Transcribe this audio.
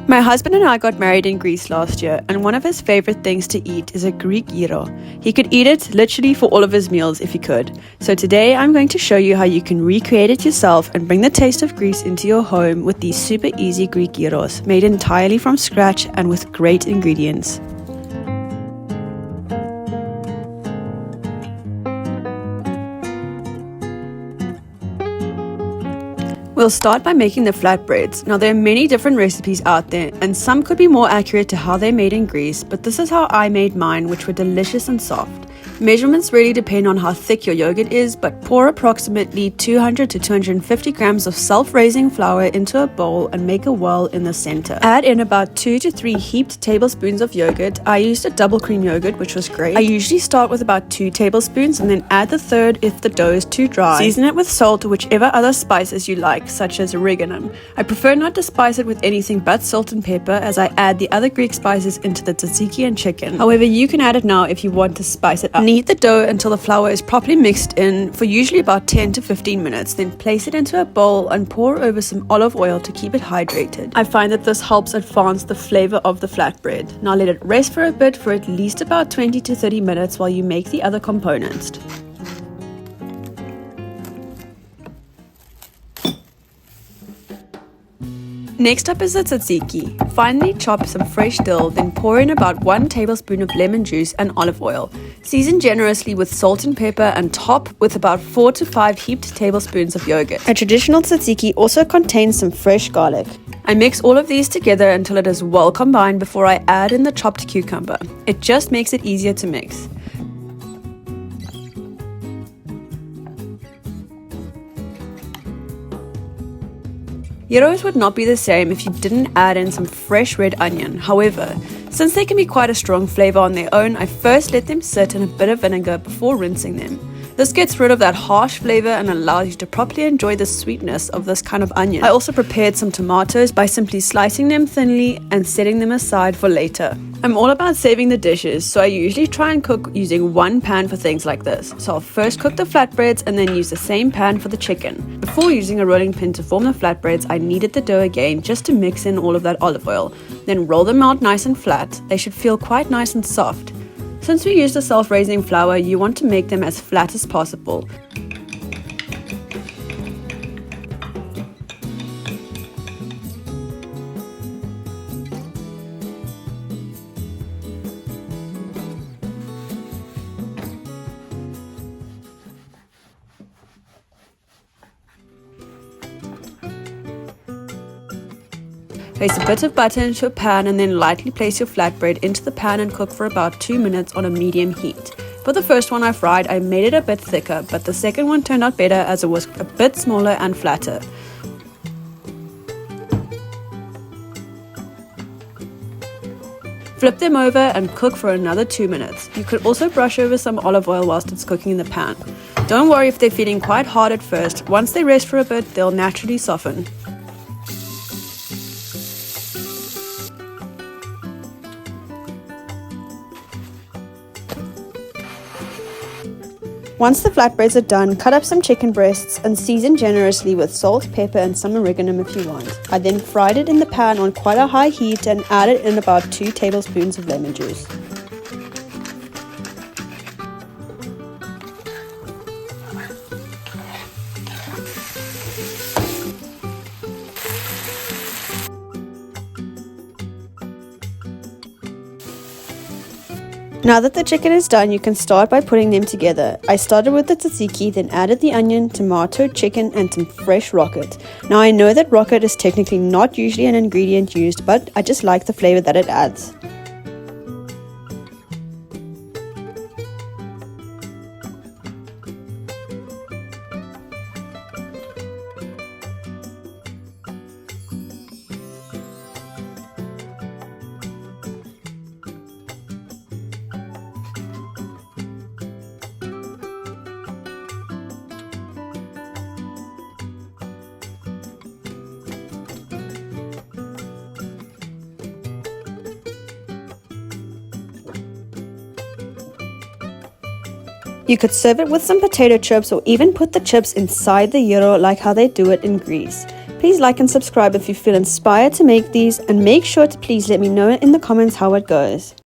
My husband and I got married in Greece last year, and one of his favorite things to eat is a Greek Gyro. He could eat it literally for all of his meals if he could. So today I'm going to show you how you can recreate it yourself and bring the taste of Greece into your home with these super easy Greek Gyros made entirely from scratch and with great ingredients. We'll start by making the flatbreads. Now there are many different recipes out there and some could be more accurate to how they're made in Greece, but this is how I made mine, which were delicious and soft. Measurements really depend on how thick your yogurt is, but pour approximately 200 to 250 grams of self-raising flour into a bowl and make a well in the center. Add in about 2 to 3 heaped tablespoons of yogurt. I used a double cream yogurt, which was great. I usually start with about 2 tablespoons and then add the third if the dough is too dry. Season it with salt or whichever other spices you like, such as oregano. I prefer not to spice it with anything but salt and pepper, as I add the other Greek spices into the tzatziki and chicken. However, you can add it now if you want to spice it up. Knead the dough until the flour is properly mixed in for usually about 10 to 15 minutes. Then place it into a bowl and pour over some olive oil to keep it hydrated. I find that this helps advance the flavor of the flatbread. Now let it rest for a bit for at least about 20 to 30 minutes while you make the other components. Next up is the tzatziki. Finally chop some fresh dill, then pour in about 1 tablespoon of lemon juice and olive oil. Season generously with salt and pepper and top with about 4 to 5 heaped tablespoons of yogurt. A traditional tzatziki also contains some fresh garlic. I mix all of these together until it is well combined before I add in the chopped cucumber. It just makes it easier to mix. Gyros would not be the same if you didn't add in some fresh red onion. However, since they can be quite a strong flavor on their own, I first let them sit in a bit of vinegar before rinsing them. This gets rid of that harsh flavor and allows you to properly enjoy the sweetness of this kind of onion. I also prepared some tomatoes by simply slicing them thinly and setting them aside for later. I'm all about saving the dishes, so I usually try and cook using one pan for things like this. So I'll first cook the flatbreads and then use the same pan for the chicken. Before using a rolling pin to form the flatbreads, I kneaded the dough again just to mix in all of that olive oil. Then roll them out nice and flat. They should feel quite nice and soft. Since we use the self-raising flour, you want to make them as flat as possible. Place a bit of butter into a pan and then lightly place your flatbread into the pan and cook for about 2 minutes on a medium heat. For the first one I fried, I made it a bit thicker, but the second one turned out better as it was a bit smaller and flatter. Flip them over and cook for another 2 minutes. You could also brush over some olive oil whilst it's cooking in the pan. Don't worry if they're feeling quite hard at first. Once they rest for a bit, they'll naturally soften. Once the flatbreads are done, cut up some chicken breasts and season generously with salt, pepper and some oregano if you want. I then fried it in the pan on quite a high heat and added in about 2 tablespoons of lemon juice. Now that the chicken is done, you can start by putting them together. I started with the tzatziki, then added the onion, tomato, chicken and some fresh rocket. Now I know that rocket is technically not usually an ingredient used, but I just like the flavor that it adds. You could serve it with some potato chips or even put the chips inside the gyro like how they do it in Greece. Please like and subscribe if you feel inspired to make these, and make sure to please let me know in the comments how it goes.